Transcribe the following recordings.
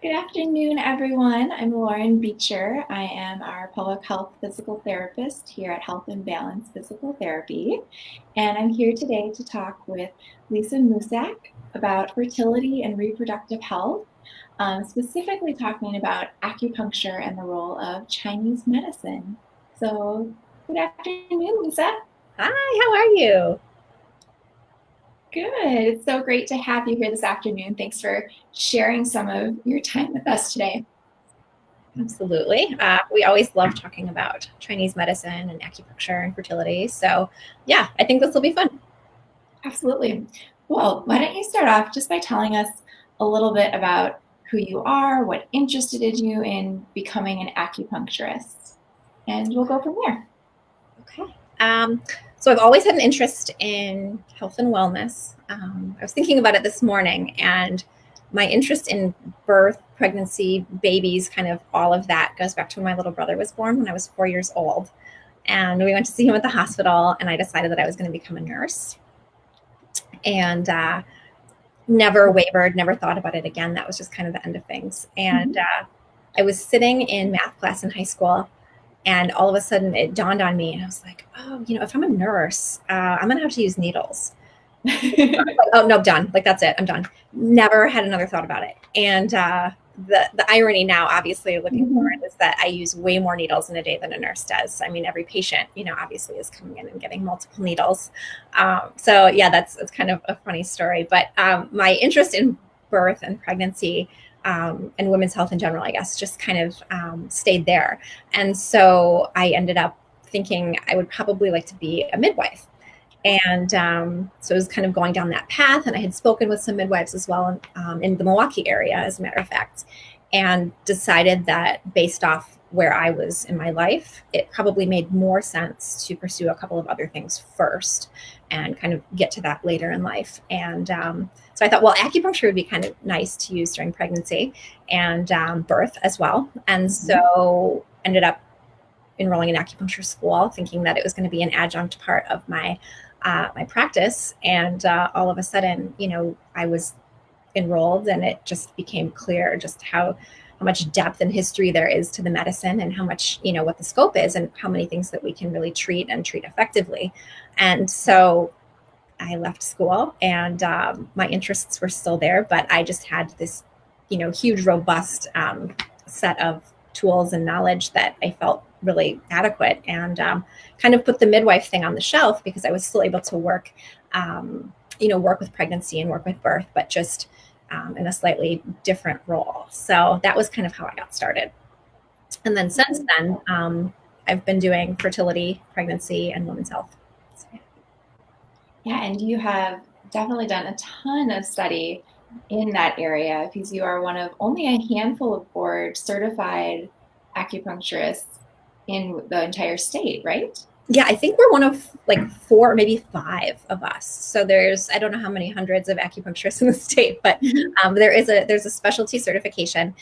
Good afternoon, everyone. I'm Lauren Beecher. I am our public health physical therapist here at Health and Balance Physical Therapy. And I'm here today to talk with Lisa Musak about fertility and reproductive health, specifically talking about acupuncture and the role of Chinese medicine. So, good afternoon, Lisa. Hi, how are you? Good. It's so great to have you here this afternoon. Thanks for sharing some of your time with us today. Absolutely. We always love talking about Chinese medicine and acupuncture and fertility. So, yeah, I think this will be fun. Absolutely. Well, why don't you start off just by telling us a little bit about who you are, what interested you in becoming an acupuncturist, and we'll go from there. Okay. So, I've always had an interest in health and wellness. I was thinking about it this morning, and my interest in birth, pregnancy, babies, kind of all of that goes back to when my little brother was born when I was 4 years old. And we went to see him at the hospital, and I decided that I was going to become a nurse. And never wavered, never thought about it again. That was just kind of the end of things. And Mhm. I was sitting in math class in high school, and all of a sudden it dawned on me, and I was like, oh, if I'm a nurse, I'm going to have to use needles. Like, oh no, done. Like that's it. I'm done. Never had another thought about it. And the irony now, obviously looking forward, is that I use way more needles in a day than a nurse does. I mean, every patient, obviously is coming in and getting multiple needles. So yeah, that's kind of a funny story. But my interest in birth and pregnancy. And women's health in general, I guess, just kind of stayed there. And so I ended up thinking I would probably like to be a midwife. And so I was kind of going down that path. And I had spoken with some midwives as well in the Milwaukee area, as a matter of fact, and decided that based off where I was in my life, it probably made more sense to pursue a couple of other things first and kind of get to that later in life. And so I thought, well, acupuncture would be kind of nice to use during pregnancy and birth as well. And Mhm. so ended up enrolling in acupuncture school, thinking that it was going to be an adjunct part of my practice. And all of a sudden, I was enrolled, and it just became clear just how much depth and history there is to the medicine, and how much what the scope is, and how many things that we can really treat and treat effectively. And so I left school, and my interests were still there, but I just had this huge robust set of tools and knowledge that I felt really adequate, and kind of put the midwife thing on the shelf because I was still able to work work with pregnancy and work with birth, but just in a slightly different role. So that was kind of how I got started. And then since then, I've been doing fertility, pregnancy, and women's health. So, yeah. Yeah, and you have definitely done a ton of study in that area because you are one of only a handful of board certified acupuncturists in the entire state, right? Yeah, I think we're one of like four, maybe five of us. So I don't know how many hundreds of acupuncturists in the state, but Mhm. there's a specialty certification.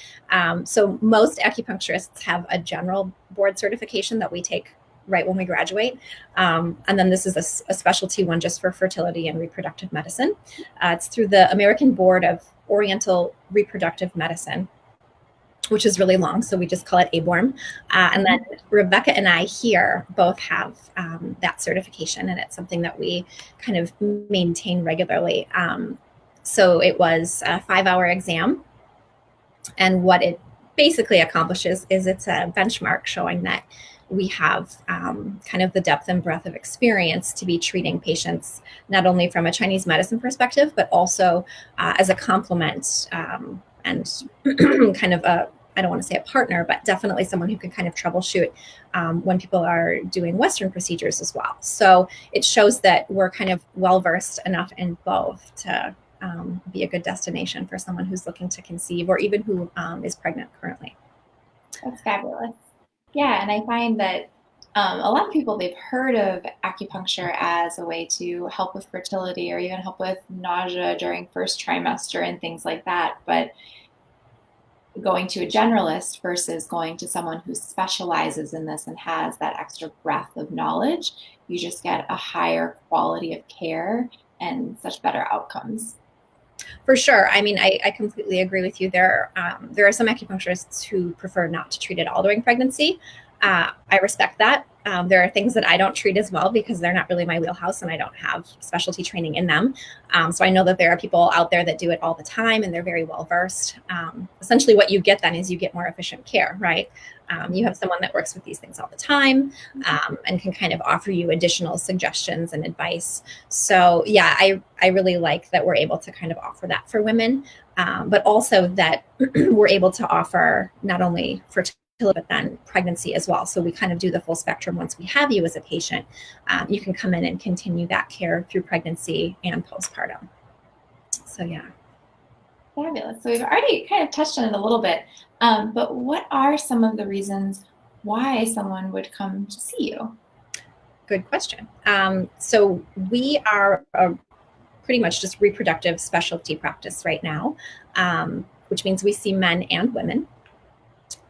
So most acupuncturists have a general board certification that we take right when we graduate. And then this is a specialty one just for fertility and reproductive medicine. It's through the American Board of Oriental Reproductive Medicine, which is really long, so we just call it ABORM. And then Rebecca and I here both have that certification, and it's something that we kind of maintain regularly. So it was a 5 hour exam, and what it basically accomplishes is it's a benchmark showing that we have kind of the depth and breadth of experience to be treating patients not only from a Chinese medicine perspective, but also as a complement and kind of a I don't want to say a partner, but definitely someone who can kind of troubleshoot when people are doing Western procedures as well. So it shows that we're kind of well versed enough in both to be a good destination for someone who's looking to conceive or even who is pregnant currently. That's fabulous. Yeah, and I find that a lot of people they've heard of acupuncture as a way to help with fertility or even help with nausea during first trimester and things like that. But going to a generalist versus going to someone who specializes in this and has that extra breadth of knowledge, you just get a higher quality of care and such better outcomes. For sure. I mean, I completely agree with you. There are some acupuncturists who prefer not to treat at all during pregnancy. I respect that. There are things that I don't treat as well because they're not really my wheelhouse and I don't have specialty training in them. So I know that there are people out there that do it all the time and they're very well versed. Essentially, what you get then is you get more efficient care, right? You have someone that works with these things all the time and can kind of offer you additional suggestions and advice. So yeah, I really like that we're able to kind of offer that for women, but also that we're able to offer not only fertility, but then pregnancy as well. So we kind of do the full spectrum. Once we have you as a patient, you can come in and continue that care through pregnancy and postpartum. So yeah. Fabulous. So we've already kind of touched on it a little bit, but what are some of the reasons why someone would come to see you? Good question. So we are pretty much just reproductive specialty practice right now, which means we see men and women,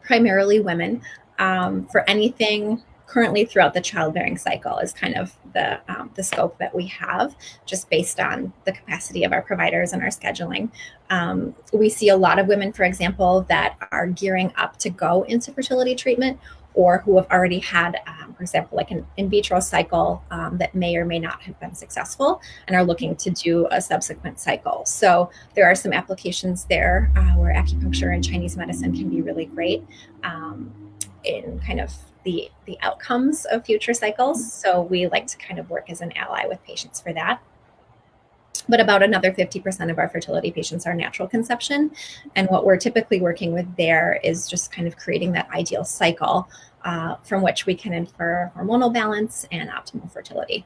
primarily women, for anything currently throughout the childbearing cycle is kind of the scope that we have, just based on the capacity of our providers and our scheduling. We see a lot of women, for example, that are gearing up to go into fertility treatment or who have already had, for example, like an in vitro cycle that may or may not have been successful and are looking to do a subsequent cycle. So there are some applications there where acupuncture and Chinese medicine can be really great in kind of the outcomes of future cycles. So we like to kind of work as an ally with patients for that. But about another 50% of our fertility patients are natural conception. And what we're typically working with there is just kind of creating that ideal cycle from which we can infer hormonal balance and optimal fertility.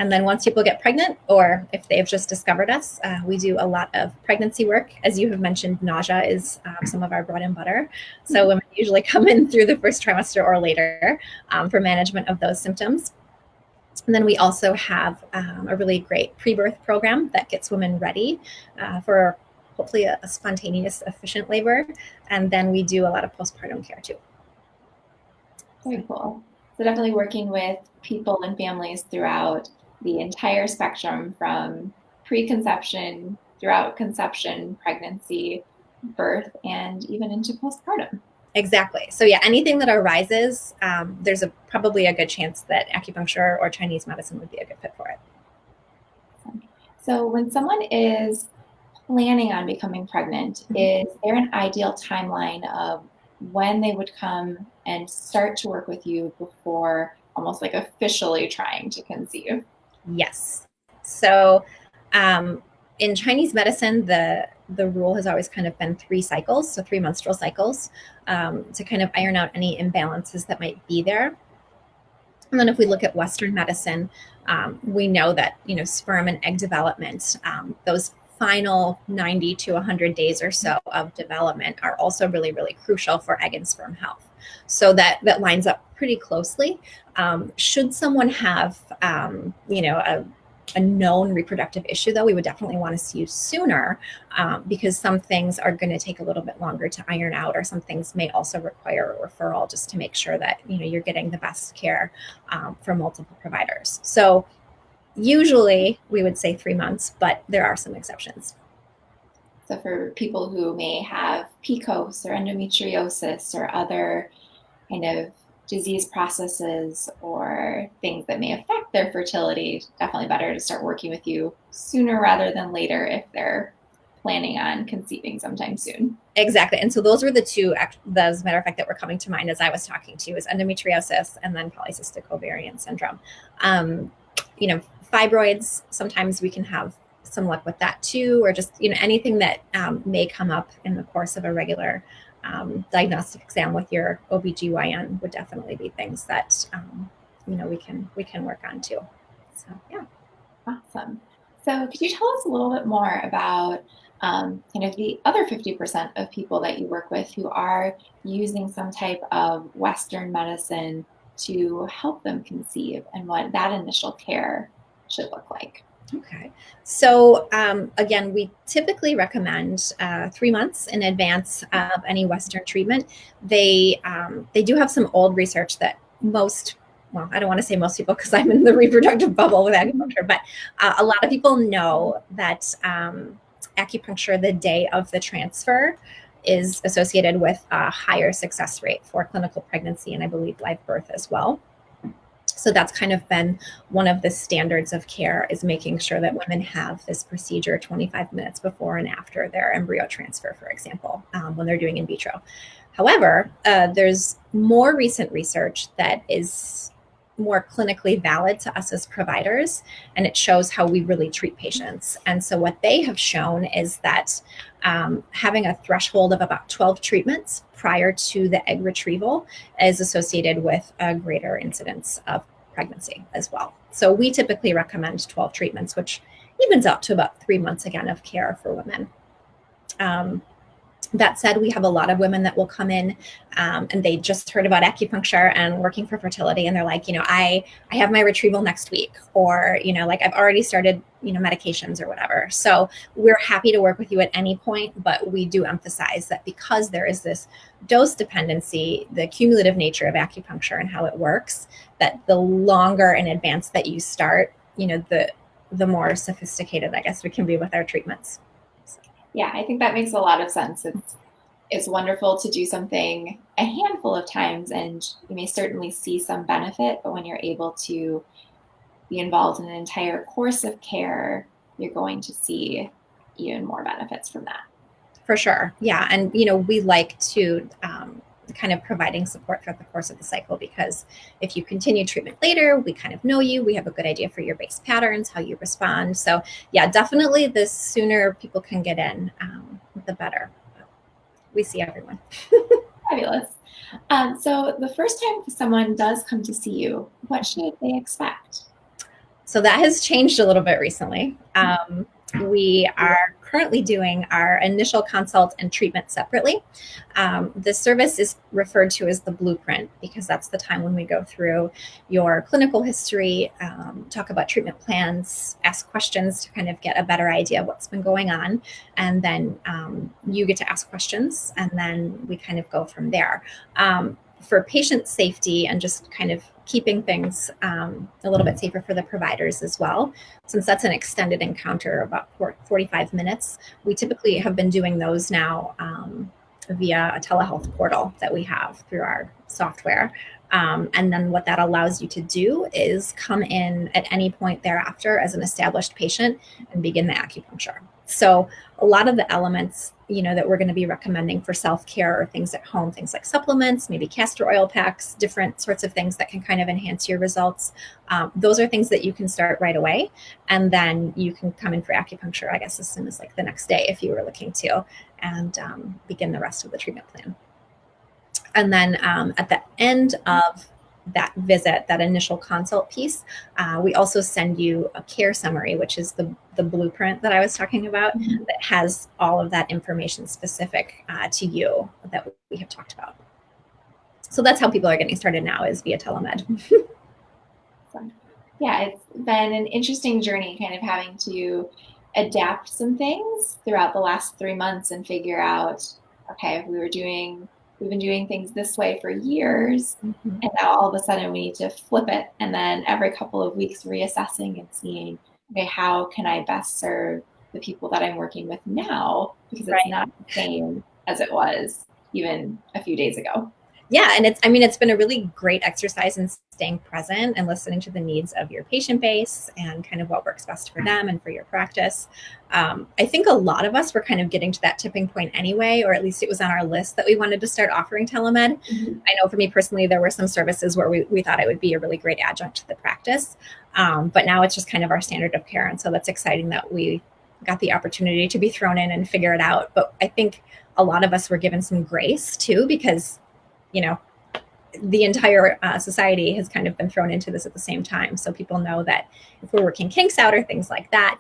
And then once people get pregnant, or if they've just discovered us, we do a lot of pregnancy work. As you have mentioned, nausea is some of our bread and butter. So women usually come in through the first trimester or later for management of those symptoms. And then we also have a really great pre-birth program that gets women ready for hopefully a spontaneous, efficient labor. And then we do a lot of postpartum care too. Very cool. So definitely working with people and families throughout the entire spectrum from preconception, throughout conception, pregnancy, birth, and even into postpartum. Exactly. So yeah, anything that arises, there's probably a good chance that acupuncture or Chinese medicine would be a good fit for it. So when someone is planning on becoming pregnant, is there an ideal timeline of when they would come and start to work with you before almost like officially trying to conceive? Yes. So in Chinese medicine, the rule has always kind of been 3 cycles, so 3 menstrual cycles, to kind of iron out any imbalances that might be there. And then if we look at Western medicine, we know that, sperm and egg development, those final 90 to 100 days or so of development are also really, really crucial for egg and sperm health. So that lines up pretty closely. Should someone have, a known reproductive issue, though, we would definitely want to see you sooner because some things are going to take a little bit longer to iron out, or some things may also require a referral just to make sure that you're getting the best care from multiple providers. So usually we would say 3 months, but there are some exceptions. So for people who may have PCOS or endometriosis or other kind of disease processes or things that may affect their fertility, definitely better to start working with you sooner rather than later if they're planning on conceiving sometime soon. Exactly. And so those were the two, as a matter of fact, that were coming to mind as I was talking to you, is endometriosis and then polycystic ovarian syndrome. Fibroids, sometimes we can have some luck with that too, or just, anything that may come up in the course of a regular diagnostic exam with your OBGYN would definitely be things that, we can work on too. So, yeah. Awesome. So could you tell us a little bit more about kind of the other 50% of people that you work with who are using some type of Western medicine to help them conceive and what that initial care should look like? Okay. So again, we typically recommend 3 months in advance of any Western treatment. They do have some old research that I don't want to say most people because I'm in the reproductive bubble with acupuncture, but a lot of people know that acupuncture the day of the transfer is associated with a higher success rate for clinical pregnancy and I believe live birth as well. So that's kind of been one of the standards of care, is making sure that women have this procedure 25 minutes before and after their embryo transfer, for example, when they're doing in vitro. However, there's more recent research that is more clinically valid to us as providers, and it shows how we really treat patients. And so what they have shown is that having a threshold of about 12 treatments prior to the egg retrieval is associated with a greater incidence of pregnancy as well. So we typically recommend 12 treatments, which evens out to about 3 months again of care for women. That said, we have a lot of women that will come in and they just heard about acupuncture and working for fertility, and they're like, I have my retrieval next week, or like I've already started medications or whatever. So we're happy to work with you at any point, but we do emphasize that because there is this dose dependency, the cumulative nature of acupuncture and how it works, that the longer in advance that you start, the more sophisticated, I guess, we can be with our treatments. Yeah, I think that makes a lot of sense. It's wonderful to do something a handful of times and you may certainly see some benefit, but when you're able to be involved in an entire course of care, you're going to see even more benefits from that. For sure. Yeah. And, we like to kind of providing support throughout the course of the cycle, because if you continue treatment later, we kind of know you, we have a good idea for your base patterns, how you respond. So yeah, definitely the sooner people can get in, the better. We see everyone. Fabulous. So the first time someone does come to see you, what should they expect? So that has changed a little bit recently. We are currently doing our initial consult and treatment separately. The service is referred to as the blueprint because that's the time when we go through your clinical history, talk about treatment plans, ask questions to kind of get a better idea of what's been going on. And then you get to ask questions, and then we kind of go from there. For patient safety and just kind of keeping things a little bit safer for the providers as well, since that's an extended encounter, about 45 minutes, we typically have been doing those now via a telehealth portal that we have through our software. And then what that allows you to do is come in at any point thereafter as an established patient and begin the acupuncture. So a lot of the elements, that we're going to be recommending for self-care or things at home, things like supplements, maybe castor oil packs, different sorts of things that can kind of enhance your results. Those are things that you can start right away. And then you can come in for acupuncture, I guess, as soon as like the next day if you were looking to, and begin the rest of the treatment plan. And then at the end of that visit, that initial consult piece, we also send you a care summary, which is the blueprint that I was talking about, that has all of that information specific to you that we have talked about. So that's how people are getting started now, is via telemed. Yeah, it's been an interesting journey, kind of having to adapt some things throughout the last 3 months and figure out, okay, we've been doing things this way for years, and now all of a sudden we need to flip it, and then every couple of weeks reassessing and seeing, okay, how can I best serve the people that I'm working with now, because it's not the same as it was even a few days ago. Yeah, and it's been a really great exercise in staying present and listening to the needs of your patient base and kind of what works best for them and for your practice. I think a lot of us were kind of getting to that tipping point anyway, or at least it was on our list that we wanted to start offering telemed. I know for me personally, there were some services where we thought it would be a really great adjunct to the practice, but now it's just kind of our standard of care. And so that's exciting that we got the opportunity to be thrown in and figure it out. But I think a lot of us were given some grace too, because the entire society has kind of been thrown into this at the same time. So people know that if we're working kinks out or things like that,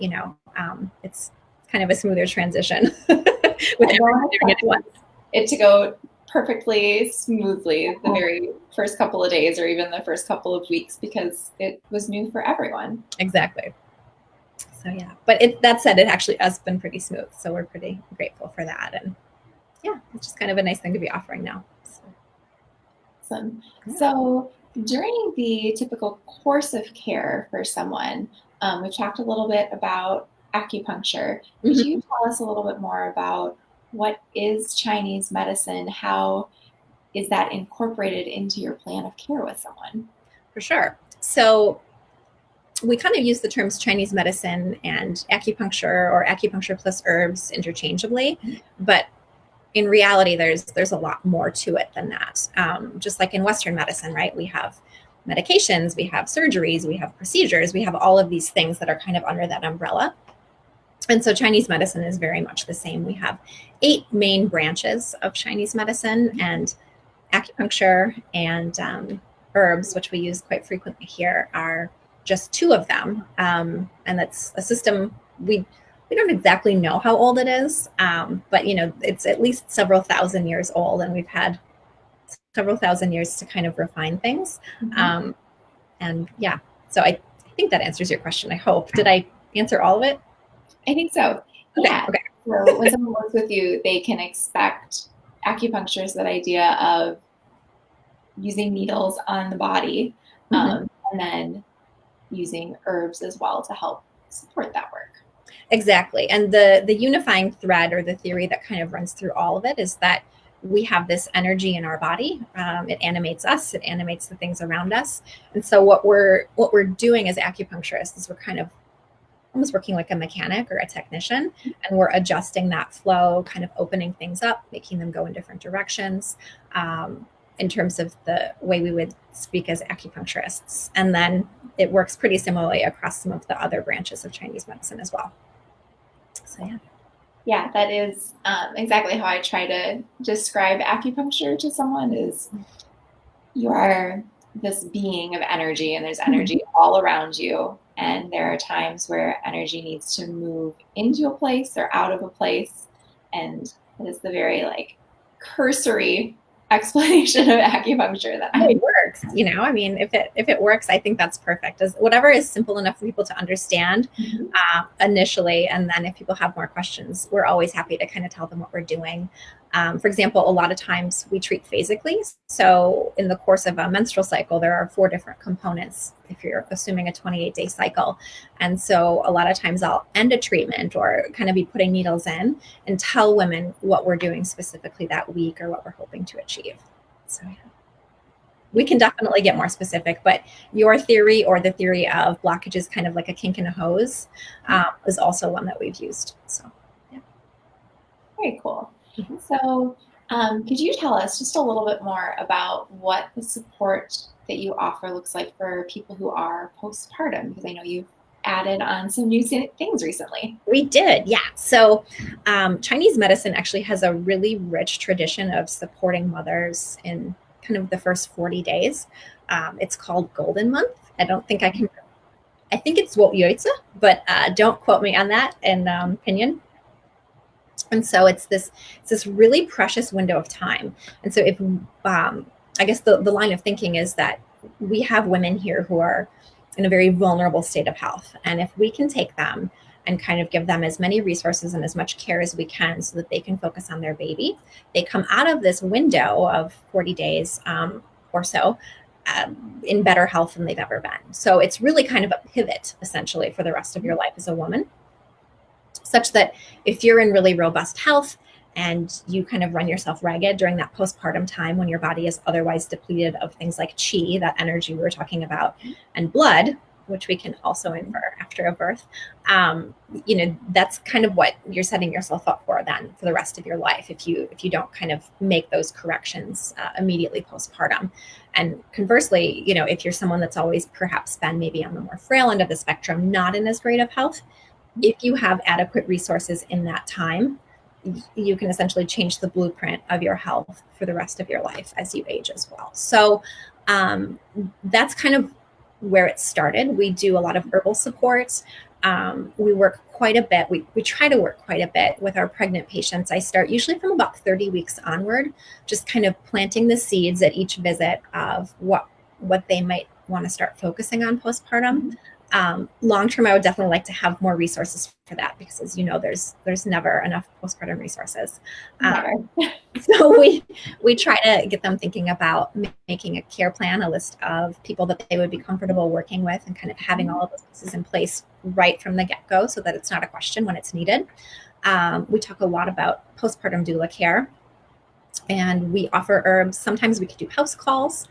it's kind of a smoother transition with everyone doing it at once. It to go perfectly smoothly the very first couple of days or even the first couple of weeks, because it was new for everyone. Exactly. So yeah, but that said, it actually has been pretty smooth. So we're pretty grateful for that. And yeah, it's just kind of a nice thing to be offering now. Awesome. So during the typical course of care for someone, we've talked a little bit about acupuncture. Could Mhm. you tell us a little bit more about what is Chinese medicine? How is that incorporated into your plan of care with someone? For sure. So we kind of use the terms Chinese medicine and acupuncture or acupuncture plus herbs interchangeably, but in reality, there's a lot more to it than that. Just like in Western medicine, right? We have medications, we have surgeries, we have procedures, we have all of these things that are kind of under that umbrella. And so Chinese medicine is very much the same. We have 8 main branches of Chinese medicine, and acupuncture and herbs, which we use quite frequently here, are just 2 of them. And that's a system we don't exactly know how old it is, but it's at least several thousand years old, and we've had several thousand years to kind of refine things. Mhm. Um, and yeah, so I think that answers your question. I hope. Did I answer all of it? I think so. Okay. Yeah. Okay. So when someone works with you, they can expect acupuncture is that idea of using needles on the body, Mm-hmm. and then using herbs as well to help support that work. Exactly. And the unifying thread or the theory that kind of runs through all of it is that we have this energy in our body. It animates us. It animates the things around us. And so what we're doing as acupuncturists is we're kind of almost working like a mechanic or a technician, and we're adjusting that flow, kind of opening things up, making them go in different directions. In terms of the way we would speak as acupuncturists. And then it works pretty similarly across some of the other branches of Chinese medicine as well. So yeah. Yeah, that is exactly how I try to describe acupuncture to someone is you are this being of energy and there's energy all around you. And there are times where energy needs to move into a place or out of a place. And it is the very like cursory explanation of acupuncture that It I'm. works, I mean, if it works, I think that's perfect. As whatever is simple enough for people to understand Mhm. initially, and then if people have more questions, we're always happy to kind of tell them what we're doing. For example, a lot of times we treat physically. So in the course of a menstrual cycle, there are 4 different components. If you're assuming a 28-day cycle, and so a lot of times I'll end a treatment or kind of be putting needles in and tell women what we're doing specifically that week or what we're hoping to achieve. So yeah, we can definitely get more specific, but your theory or the theory of blockages kind of like a kink in a hose is also one that we've used. So yeah. Very cool. Mhm. So, could you tell us just a little bit more about what the support that you offer looks like for people who are postpartum? Because I know you've added on some new things recently. We did, yeah. So Chinese medicine actually has a really rich tradition of supporting mothers in kind of the first 40 days. It's called Golden Month. I think it's Wo Yoizi, but don't quote me on that in opinion. And so it's this really precious window of time. And so if I guess the line of thinking is that we have women here who are in a very vulnerable state of health, and if we can take them and kind of give them as many resources and as much care as we can so that they can focus on their baby, they come out of this window of 40 days or so in better health than they've ever been. So it's really kind of a pivot essentially for the rest of your life as a woman, such that if you're in really robust health and you kind of run yourself ragged during that postpartum time when your body is otherwise depleted of things like qi, that energy we were talking about, and blood, which we can also infer after a birth, that's kind of what you're setting yourself up for then for the rest of your life if you don't kind of make those corrections immediately postpartum. And conversely, if you're someone that's always perhaps been maybe on the more frail end of the spectrum, not in as great of health, if you have adequate resources in that time, you can essentially change the blueprint of your health for the rest of your life as you age as well. So that's kind of where it started. We do a lot of herbal support. We work quite a bit. We try to work quite a bit with our pregnant patients. I start usually from about 30 weeks onward, just kind of planting the seeds at each visit of what they might want to start focusing on postpartum. Long term, I would definitely like to have more resources for that because, as you know, there's never enough postpartum resources. Never. So we try to get them thinking about making a care plan, a list of people that they would be comfortable working with, and kind of having all of those pieces in place right from the get-go so that it's not a question when it's needed. We talk a lot about postpartum doula care, and we offer herbs. Sometimes we could do house calls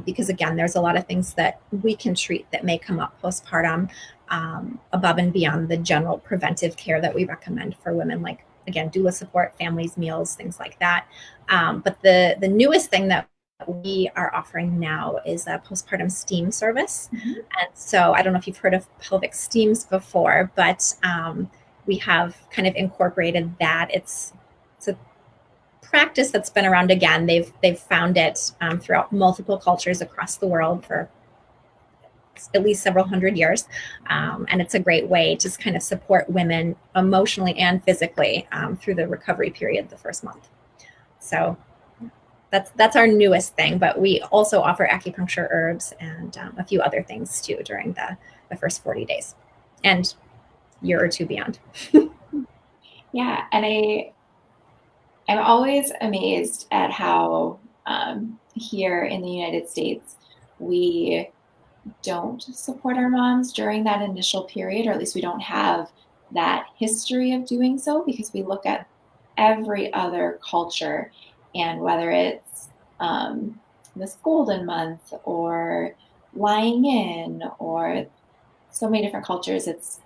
because, again, there's a lot of things that we can treat that may come up postpartum above and beyond the general preventive care that we recommend for women, like, again, doula support, families, meals, things like that. But the newest thing that we are offering now is a postpartum steam service. Mm-hmm. And so I don't know if you've heard of pelvic steams before, but we have kind of incorporated that. It's a practice that's been around. Again, they've found it throughout multiple cultures across the world for at least several hundred years, and it's a great way to just kind of support women emotionally and physically through the recovery period, the first month. So that's our newest thing, but we also offer acupuncture herbs and a few other things too during the first 40 days and year or two beyond. Yeah, and I'm always amazed at how here in the United States we don't support our moms during that initial period, or at least we don't have that history of doing so, because we look at every other culture, and whether it's this golden month or lying in or so many different cultures, it's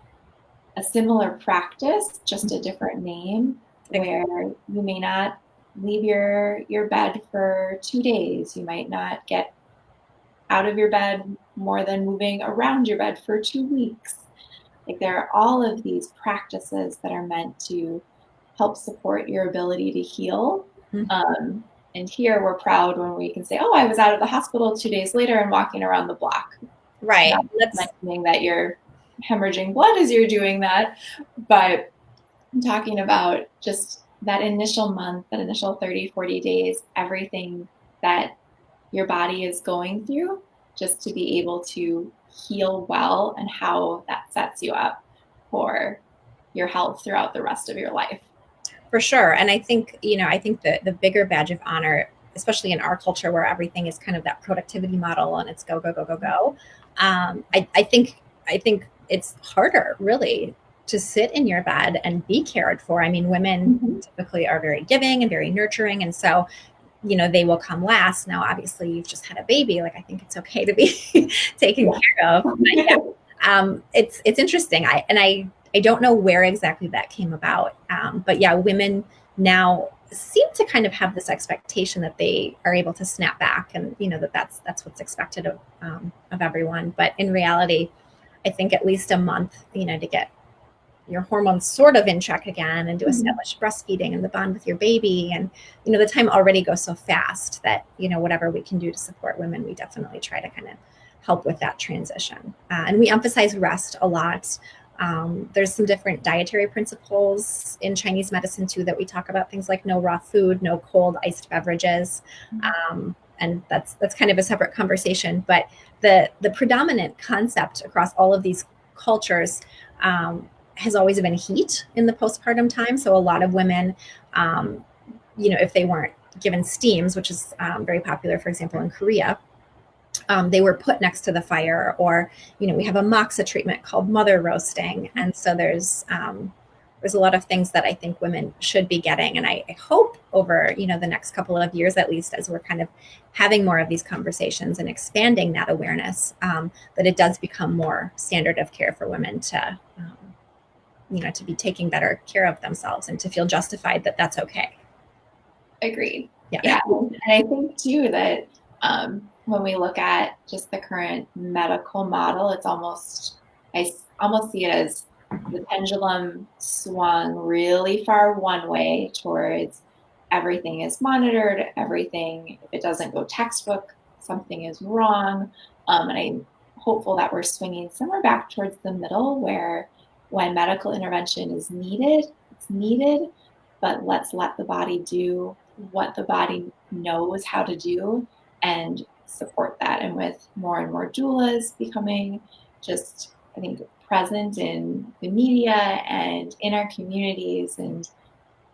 a similar practice, just a different name, where you may not leave your bed for 2 days. You might not get out of your bed more than moving around your bed for 2 weeks. Like, there are all of these practices that are meant to help support your ability to heal. And here we're proud when we can say, oh, I was out of the hospital 2 days later and walking around the block. Right. Not mentioning that you're hemorrhaging blood as you're doing that, but I'm talking about just that initial month, that initial 30, 40 days, everything that your body is going through, just to be able to heal well, and how that sets you up for your health throughout the rest of your life. For sure. And I think, I think the bigger badge of honor, especially in our culture where everything is kind of that productivity model and it's go, go, go, go, go. I think it's harder really to sit in your bed and be cared for. I mean, women typically are very giving and very nurturing. And so, they will come last. Now, obviously you've just had a baby. Like, I think it's okay to be taken care of. But yeah, it's interesting. I don't know where exactly that came about. But yeah, women now seem to kind of have this expectation that they are able to snap back, and that's what's expected of everyone. But in reality, I think at least a month, to get your hormones sort of in check again and to establish breastfeeding and the bond with your baby. And, the time already goes so fast that, whatever we can do to support women, we definitely try to kind of help with that transition. And we emphasize rest a lot. There's some different dietary principles in Chinese medicine too that we talk about, things like no raw food, no cold iced beverages. And that's kind of a separate conversation. But the predominant concept across all of these cultures has always been heat in the postpartum time. So a lot of women, if they weren't given steams, which is very popular, for example, in Korea, they were put next to the fire, or, we have a moxa treatment called mother roasting. And so there's a lot of things that I think women should be getting. And I hope over, the next couple of years, at least, as we're kind of having more of these conversations and expanding that awareness, that it does become more standard of care for women to, to be taking better care of themselves and to feel justified that that's okay. Agreed. Yeah. And I think too that when we look at just the current medical model, I almost see it as the pendulum swung really far one way towards everything is monitored, everything, if it doesn't go textbook, something is wrong. And I'm hopeful that we're swinging somewhere back towards the middle, where when medical intervention is needed, it's needed, but let's let the body do what the body knows how to do and support that. And with more and more doulas becoming just, I think, present in the media and in our communities, and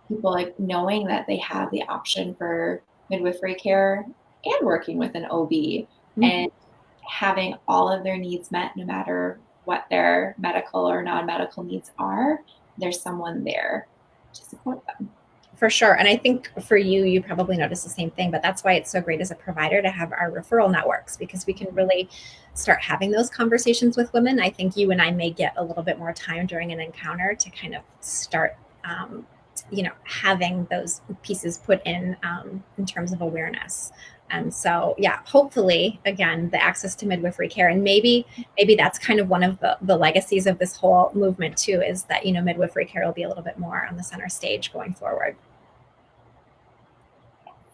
people like knowing that they have the option for midwifery care and working with an OB Mhm. and having all of their needs met no matter what their medical or non-medical needs are, there's someone there to support them. For sure. And I think for you, you probably notice the same thing, but that's why it's so great as a provider to have our referral networks, because we can really start having those conversations with women. I think you and I may get a little bit more time during an encounter to kind of start, having those pieces put in terms of awareness. And so, yeah, hopefully, again, the access to midwifery care, and maybe that's kind of one of the legacies of this whole movement too, is that, midwifery care will be a little bit more on the center stage going forward.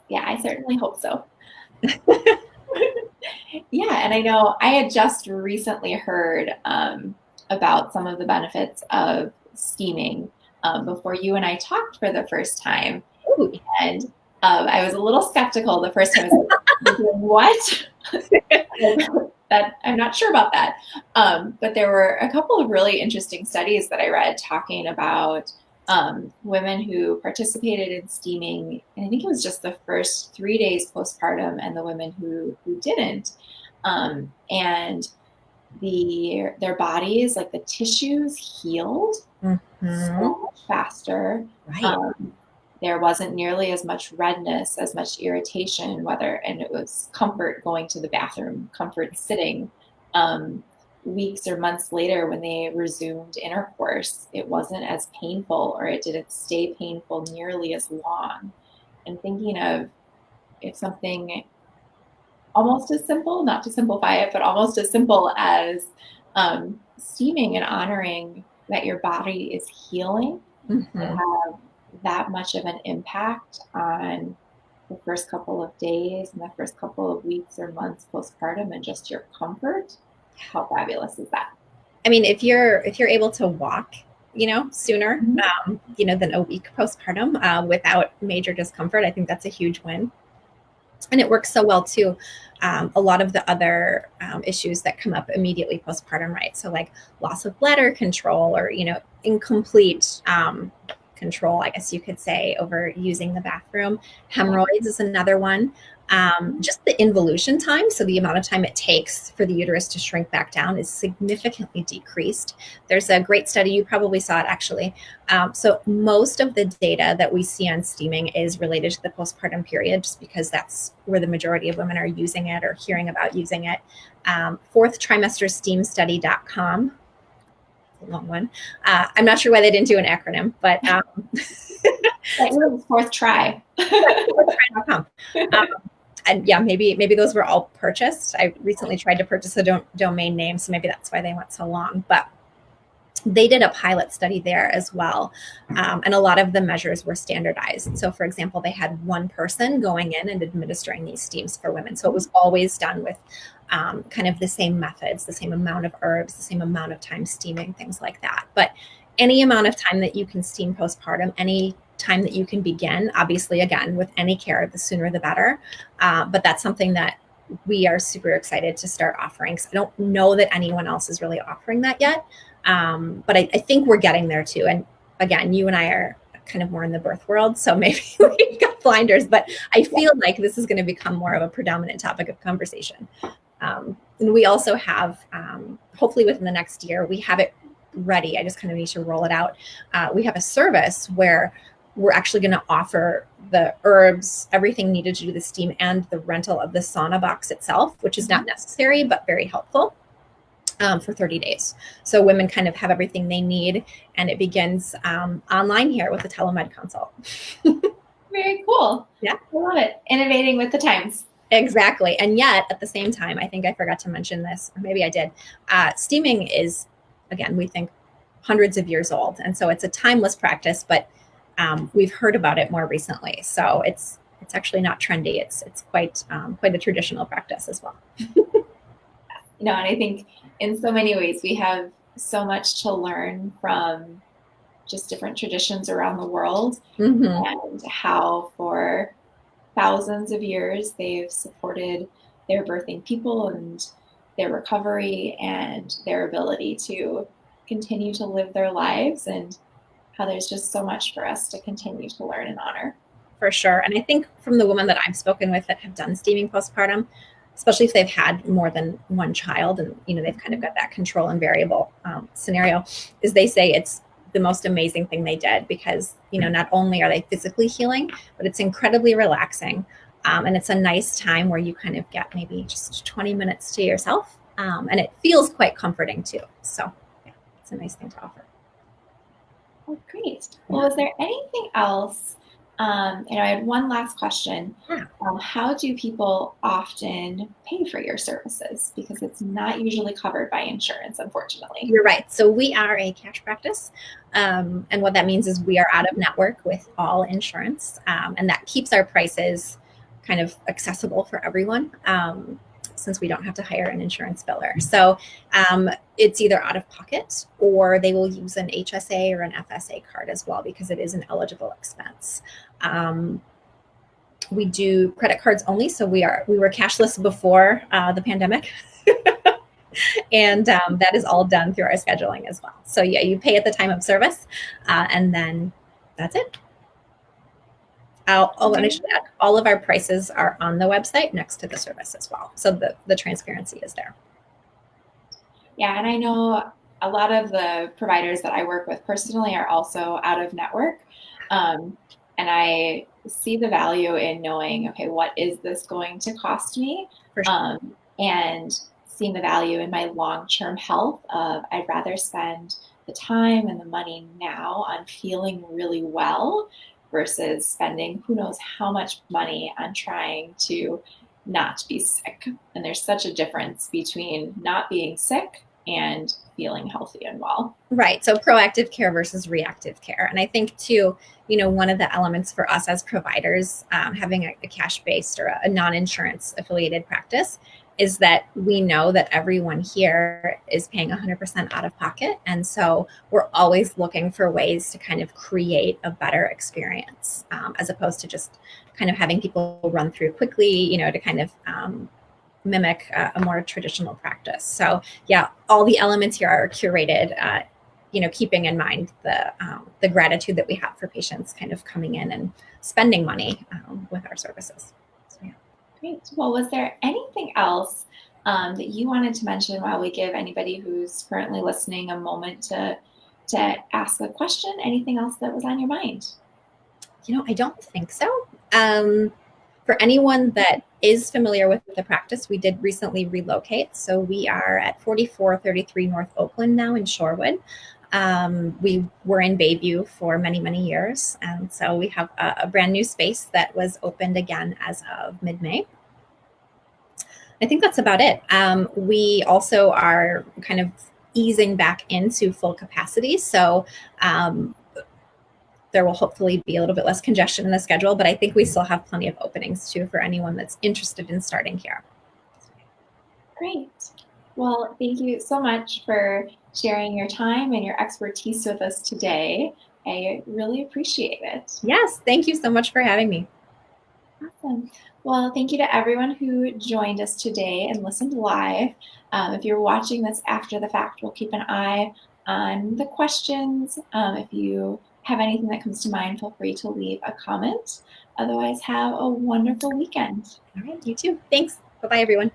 Yeah, I certainly hope so. Yeah, and I know I had just recently heard about some of the benefits of steaming before you and I talked for the first time. Ooh. And I was a little skeptical the first time. I was like, what? That I'm not sure about that. But there were a couple of really interesting studies that I read talking about women who participated in steaming, and I think it was just the first 3 days postpartum, and the women who didn't, and their bodies, like the tissues, healed Mm-hmm. so much faster. Right. Um, there wasn't nearly as much redness, as much irritation, and it was comfort going to the bathroom, comfort sitting. Um, Weeks or months later, when they resumed intercourse, it wasn't as painful, or it didn't stay painful nearly as long. And thinking of if something almost as simple, not to simplify it, but almost as simple as steaming and honoring that your body is healing, could Mm-hmm. have that much of an impact on the first couple of days and the first couple of weeks or months postpartum, and just your comfort. How fabulous is that? I mean, if you're able to walk, sooner, Mhm. than a week postpartum without major discomfort, I think that's a huge win. And it works so well too. A lot of the other issues that come up immediately postpartum, right? So like loss of bladder control, or incomplete control, I guess you could say, over using the bathroom. Hemorrhoids is another one. Just the involution time, so the amount of time it takes for the uterus to shrink back down, is significantly decreased. There's a great study, you probably saw it actually. So most of the data that we see on steaming is related to the postpartum period, just because that's where the majority of women are using it or hearing about using it. Fourth trimester steamstudy.com, a long one. I'm not sure why they didn't do an acronym, but That was fourth try. fourthtry.com. And yeah, maybe those were all purchased. I recently tried to purchase a domain name, so maybe that's why they went so long. But they did a pilot study there as well, and a lot of the measures were standardized. So, for example, they had one person going in and administering these steams for women. So it was always done with kind of the same methods, the same amount of herbs, the same amount of time steaming, things like that. But any amount of time that you can steam postpartum, any time that you can begin, obviously, again, with any care, the sooner the better. But that's something that we are super excited to start offering. So I don't know that anyone else is really offering that yet. But I think we're getting there too. And again, you and I are kind of more in the birth world, so maybe we've got blinders, but I feel like this is going to become more of a predominant topic of conversation. And we also have, hopefully within the next year, we have it ready. I just kind of need to roll it out. We have a service where we're actually going to offer the herbs, everything needed to do the steam, and the rental of the sauna box itself, which is not necessary, but very helpful. For 30 days. So women kind of have everything they need, and it begins online here with a telemed consult. Very cool. Yeah. I love it. Innovating with the times. Exactly. And yet at the same time, I think I forgot to mention this, or maybe I did. Steaming is, again, we think hundreds of years old. And so it's a timeless practice, but we've heard about it more recently. So it's actually not trendy. It's quite a traditional practice as well. And I think in so many ways we have so much to learn from just different traditions around the world, Mm-hmm. and how for thousands of years they've supported their birthing people and their recovery and their ability to continue to live their lives, and how there's just so much for us to continue to learn and honor. For sure. And I think from the women that I've spoken with that have done steaming postpartum, especially if they've had more than one child and they've kind of got that control and variable scenario, is they say it's the most amazing thing they did because not only are they physically healing, but it's incredibly relaxing. And it's a nice time where you kind of get maybe just 20 minutes to yourself. And it feels quite comforting too. So yeah, it's a nice thing to offer. Oh, great. Well, is there anything else? I had one last question. Yeah. How do people often pay for your services? Because it's not usually covered by insurance, unfortunately. You're right. So we are a cash practice. And what that means is we are out of network with all insurance. And that keeps our prices kind of accessible for everyone. Since we don't have to hire an insurance biller. So it's either out of pocket or they will use an HSA or an FSA card as well because it is an eligible expense. We do credit cards only. So we were cashless before the pandemic. And that is all done through our scheduling as well. So yeah, you pay at the time of service and then that's it. And I should add, all of our prices are on the website next to the service as well. So the transparency is there. Yeah, and I know a lot of the providers that I work with personally are also out of network. And I see the value in knowing, okay, what is this going to cost me? For sure. And seeing the value in my long-term health of I'd rather spend the time and the money now on feeling really well versus spending who knows how much money on trying to not be sick. And there's such a difference between not being sick and feeling healthy and well. Right. So proactive care versus reactive care. And I think too, one of the elements for us as providers, having a cash-based or a non-insurance affiliated practice is that we know that everyone here is paying 100% out of pocket. And so we're always looking for ways to kind of create a better experience as opposed to just kind of having people run through quickly, to kind of mimic a more traditional practice. So yeah, all the elements here are curated, keeping in mind the gratitude that we have for patients kind of coming in and spending money with our services. So, yeah. Great. Well, was there anything else that you wanted to mention while we give anybody who's currently listening a moment to ask a question? Anything else that was on your mind? I don't think so. For anyone that is familiar with the practice, we did recently relocate. So we are at 4433 North Oakland now in Shorewood. We were in Bayview for many, many years. And so we have a brand new space that was opened again as of mid-May. I think that's about it. We also are kind of easing back into full capacity. So there will hopefully be a little bit less congestion in the schedule, but I think we still have plenty of openings too for anyone that's interested in starting here. Great. Well, thank you so much for sharing your time and your expertise with us today. I really appreciate it. Yes, thank you so much for having me. Awesome. Well, thank you to everyone who joined us today and listened live. If you're watching this after the fact, we'll keep an eye on the questions. If you have anything that comes to mind, feel free to leave a comment. Otherwise, have a wonderful weekend. All right, you too. Thanks. Bye-bye, everyone.